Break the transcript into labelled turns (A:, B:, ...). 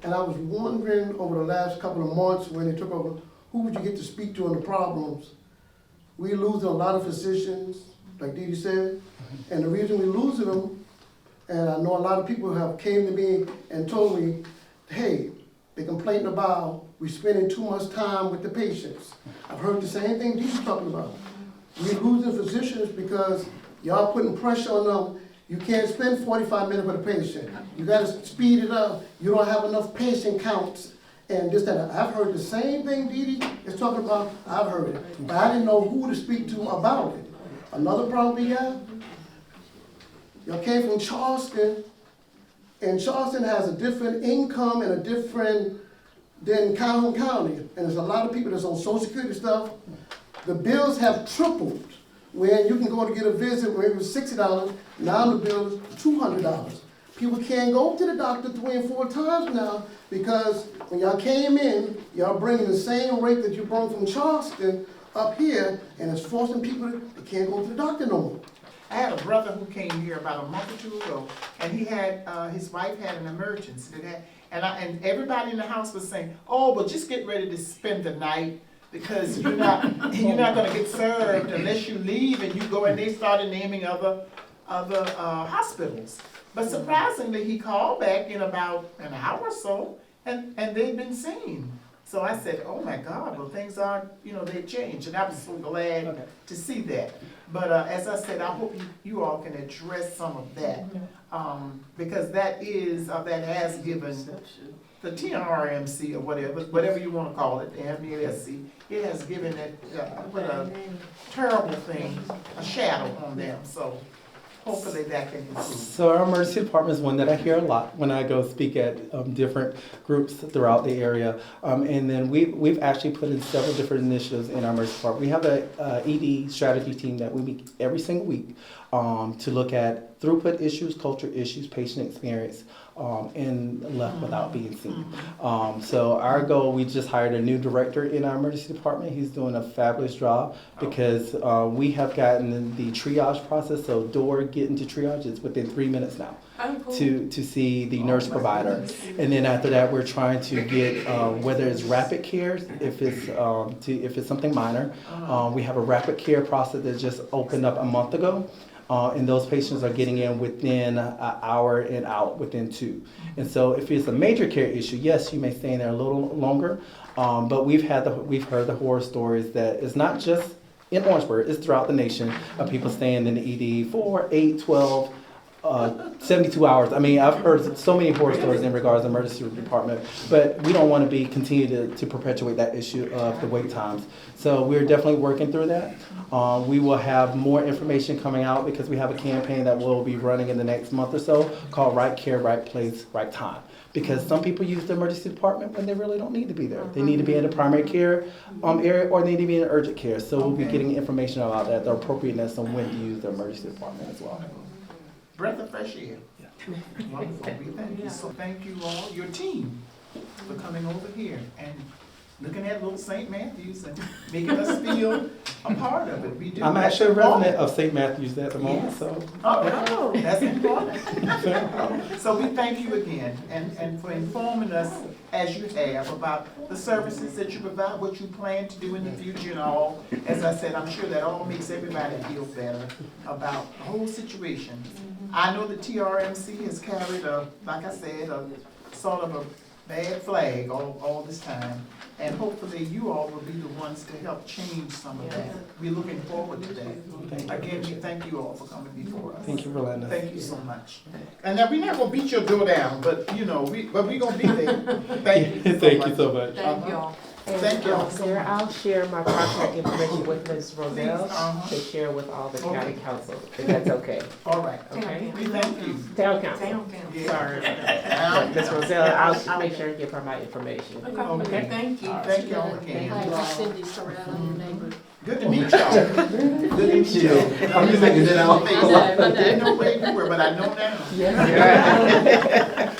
A: And I was wondering over the last couple of months when they took over, who would you get to speak to on the problems? We losing a lot of physicians, like Dee Dee said, and the reason we losing them, and I know a lot of people have came to me and told me, hey, they complaining about we spending too much time with the patients. I've heard the same thing Dee Dee's talking about. We losing physicians because y'all putting pressure on them. You can't spend 45 minutes with a patient. You gotta speed it up. You don't have enough patient counts and this, that. I've heard the same thing Dee Dee is talking about. I've heard it, but I didn't know who to speak to about it. Another problem we got, y'all came from Charleston, and Charleston has a different income and a different than Calhoun County. And there's a lot of people that's on Social Security stuff. The bills have tripled. When you can go to get a visit where it was $60, now the bill is $200. People can't go to the doctor 3 and 4 times now because when y'all came in, y'all bringing the same rate that you brought from Charleston up here, and it's forcing people to, they can't go to the doctor no more.
B: I had a brother who came here about a month or two ago, and he had, his wife had an emergency, and everybody in the house was saying, oh, but just get ready to spend the night, because you're not gonna get served unless you leave and you go, and they started naming other hospitals. But surprisingly, he called back in about an hour or so, and they'd been seen. So I said, oh my God, well things aren't, they've changed, and I was so glad to see that. But as I said, I hope you all can address some of that, because that has given the TRMC or whatever you want to call it, the MASC, it has given it put a terrible thing, a shadow on them. So hopefully that can improve.
C: So our emergency department is one that I hear a lot when I go speak at different groups throughout the area. And then we've actually put in several different initiatives in our emergency department. We have a ED strategy team that we meet every single week to look at throughput issues, culture issues, patient experience, and left without being seen. So our goal, we just hired a new director in our emergency department. He's doing a fabulous job because we have gotten the triage process, so door getting to triage is within 3 minutes now to see the nurse provider. And then after that, we're trying to get, whether it's rapid care, if it's something minor, we have a rapid care process that just opened up a month ago. And those patients are getting in within an hour and out within 2. And so if it's a major care issue, yes, you may stay in there a little longer. But we've heard the horror stories that it's not just in Orangeburg, it's throughout the nation of people staying in the ED 4, 8, 12, 72 hours. I mean, I've heard so many horror stories in regards to the emergency department, but we don't want to continue to perpetuate that issue of the wait times. So we're definitely working through that. We will have more information coming out because we have a campaign that we'll be running in the next month or so called Right Care, Right Place, Right Time. Because some people use the emergency department when they really don't need to be there. They need to be in the primary care area, or they need to be in urgent care. So we'll be getting information about that, the appropriateness of when to use the emergency department as well.
B: Breath of fresh air. Wonderful. We thank you. So thank you all, your team, for coming over here and looking at little St. Matthews and making us feel a part of it. We do.
C: I'm actually a resident of St. Matthews at the moment,
B: Yes.
C: so.
B: Oh, that's important. So we thank you again and for informing us as you have about the services that you provide, what you plan to do in the future and all. As I said, I'm sure that all makes everybody feel better about the whole situation. I know the TRMC has carried like I said, a sort of a bad flag all this time. And hopefully you all will be the ones to help change some of that. We're looking forward to that. Again, we thank you all for coming before us.
C: Thank you for letting us.
B: Thank you so much. And now, we're not gonna beat your door down, but we gonna be there. Thank you so
C: Thank
B: much.
C: you so much.
D: Thank y'all.
B: Thank y'all.
D: Sarah, I'll share my contact information with Ms. Roselle
B: Please,
D: to share with all the county
B: Okay.
D: council, if that's okay.
B: All right.
D: Okay?
B: We thank you.
D: Town council.
B: Yeah.
D: Sorry.
B: Now,
D: Ms. Roselle, I'll make sure and give her my information.
B: Okay.
E: Thank you.
B: Thank y'all again.
E: Hi, Cindy Sorrell, your neighbor.
B: Good to meet y'all. Good to meet you.
C: I'm just making it out.
B: I didn't know where you were, but I know now.
D: Yes.